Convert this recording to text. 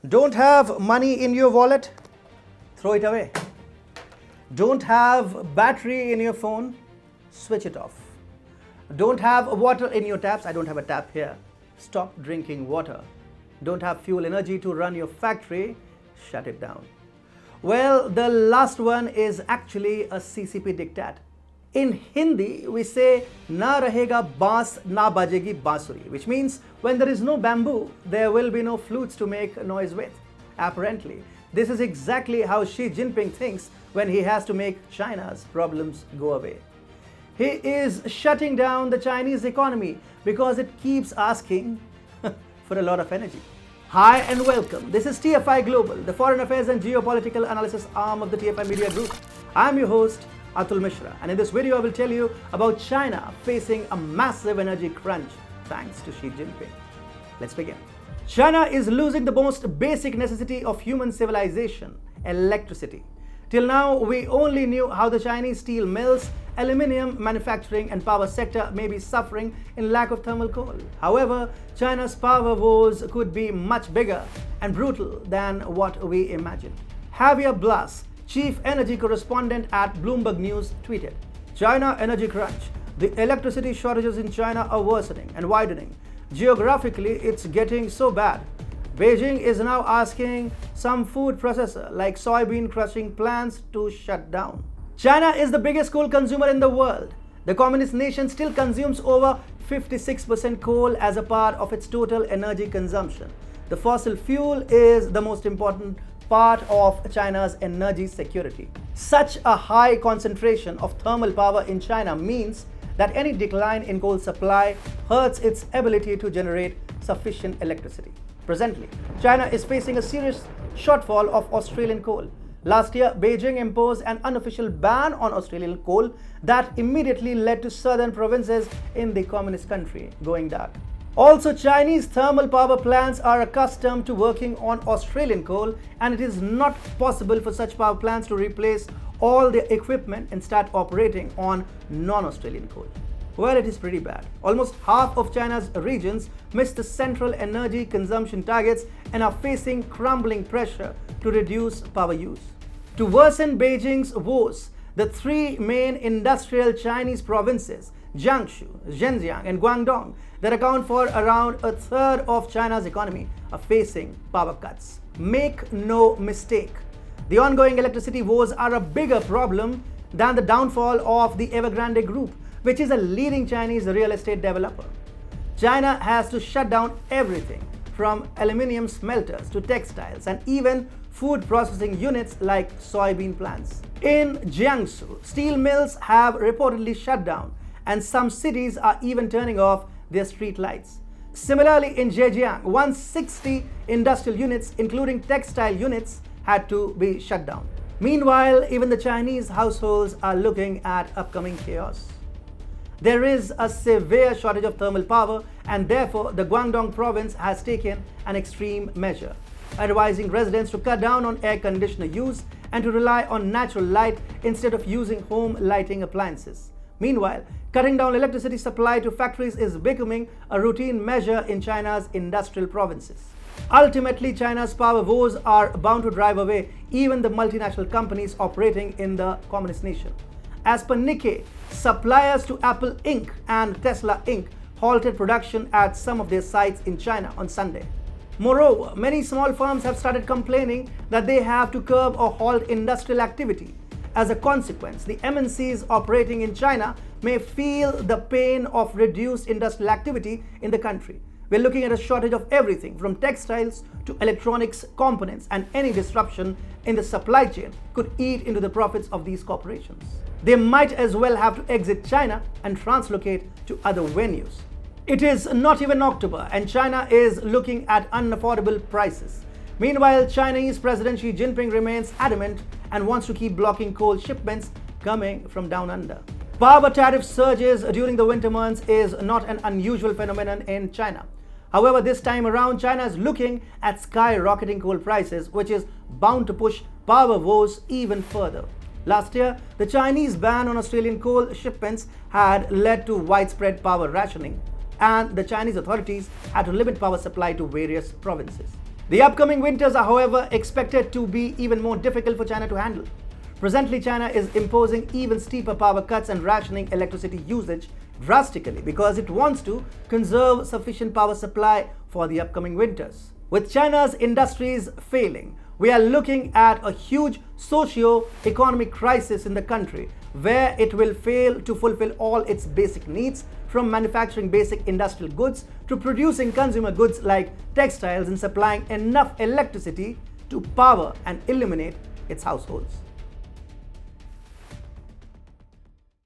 Don't have money in your wallet? Throw it away. Don't have battery in your phone? Switch it off. Don't have water in your taps? I don't have a tap here. Stop drinking water. Don't have fuel energy to run your factory? Shut it down. Well, the last one is actually a CCP diktat. In Hindi, we say, na rahega baas, na bajegi bansuri, which means when there is no bamboo, there will be no flutes to make noise with. Apparently, this is exactly how Xi Jinping thinks when he has to make China's problems go away. He is shutting down the Chinese economy because it keeps asking for a lot of energy. Hi and welcome. This is TFI Global, the foreign affairs and geopolitical analysis arm of the TFI Media Group. I'm your host, Atul Mishra, and in this video I will tell you about China facing a massive energy crunch thanks to Xi Jinping. Let's begin. China is losing the most basic necessity of human civilization, electricity. Till now, we only knew how the Chinese steel mills, aluminium manufacturing and power sector may be suffering in lack of thermal coal. However, China's power woes could be much bigger and brutal than what we imagined. Javier Blas, chief energy correspondent at Bloomberg News, tweeted, "China energy crunch. The electricity shortages in China are worsening and widening. Geographically, it's getting so bad. Beijing is now asking some food processor like soybean crushing plants to shut down." China is the biggest coal consumer in the world. The communist nation still consumes over 56% coal as a part of its total energy consumption. The fossil fuel is the most important part of China's energy security. Such a high concentration of thermal power in China means that any decline in coal supply hurts its ability to generate sufficient electricity. Presently, China is facing a serious shortfall of Australian coal. Last year, Beijing imposed an unofficial ban on Australian coal that immediately led to southern provinces in the communist country going dark. Also, Chinese thermal power plants are accustomed to working on Australian coal, and it is not possible for such power plants to replace all their equipment and start operating on non-Australian coal. Well, it is pretty bad. Almost half of China's regions missed the central energy consumption targets and are facing crumbling pressure to reduce power use. To worsen Beijing's woes, the three main industrial Chinese provinces, Jiangsu, Zhejiang, and Guangdong, that account for around a third of China's economy, are facing power cuts. Make no mistake, the ongoing electricity woes are a bigger problem than the downfall of the Evergrande Group, which is a leading Chinese real estate developer. China has to shut down everything from aluminium smelters to textiles and even food processing units like soybean plants. In Jiangsu, steel mills have reportedly shut down, and some cities are even turning off their street lights. Similarly, in Zhejiang, 160 industrial units, including textile units, had to be shut down. Meanwhile, even the Chinese households are looking at upcoming chaos. There is a severe shortage of thermal power, and therefore the Guangdong province has taken an extreme measure, advising residents to cut down on air conditioner use and to rely on natural light instead of using home lighting appliances. Meanwhile, cutting down electricity supply to factories is becoming a routine measure in China's industrial provinces. Ultimately, China's power woes are bound to drive away even the multinational companies operating in the communist nation. As per Nikkei, suppliers to Apple Inc. and Tesla Inc. halted production at some of their sites in China on Sunday. Moreover, many small firms have started complaining that they have to curb or halt industrial activity. As a consequence, the MNCs operating in China may feel the pain of reduced industrial activity in the country. We're looking at a shortage of everything from textiles to electronics components, and any disruption in the supply chain could eat into the profits of these corporations. They might as well have to exit China and translocate to other venues. It is not even October, and China is looking at unaffordable prices. Meanwhile, Chinese President Xi Jinping remains adamant and wants to keep blocking coal shipments coming from down under. Power tariff surges during the winter months is not an unusual phenomenon in China. However, this time around, China is looking at skyrocketing coal prices, which is bound to push power woes even further. Last year, the Chinese ban on Australian coal shipments had led to widespread power rationing, and the Chinese authorities had to limit power supply to various provinces. The upcoming winters are, however, expected to be even more difficult for China to handle. Presently, China is imposing even steeper power cuts and rationing electricity usage drastically because it wants to conserve sufficient power supply for the upcoming winters. With China's industries failing, we are looking at a huge socio-economic crisis in the country where it will fail to fulfill all its basic needs, from manufacturing basic industrial goods to producing consumer goods like textiles and supplying enough electricity to power and illuminate its households.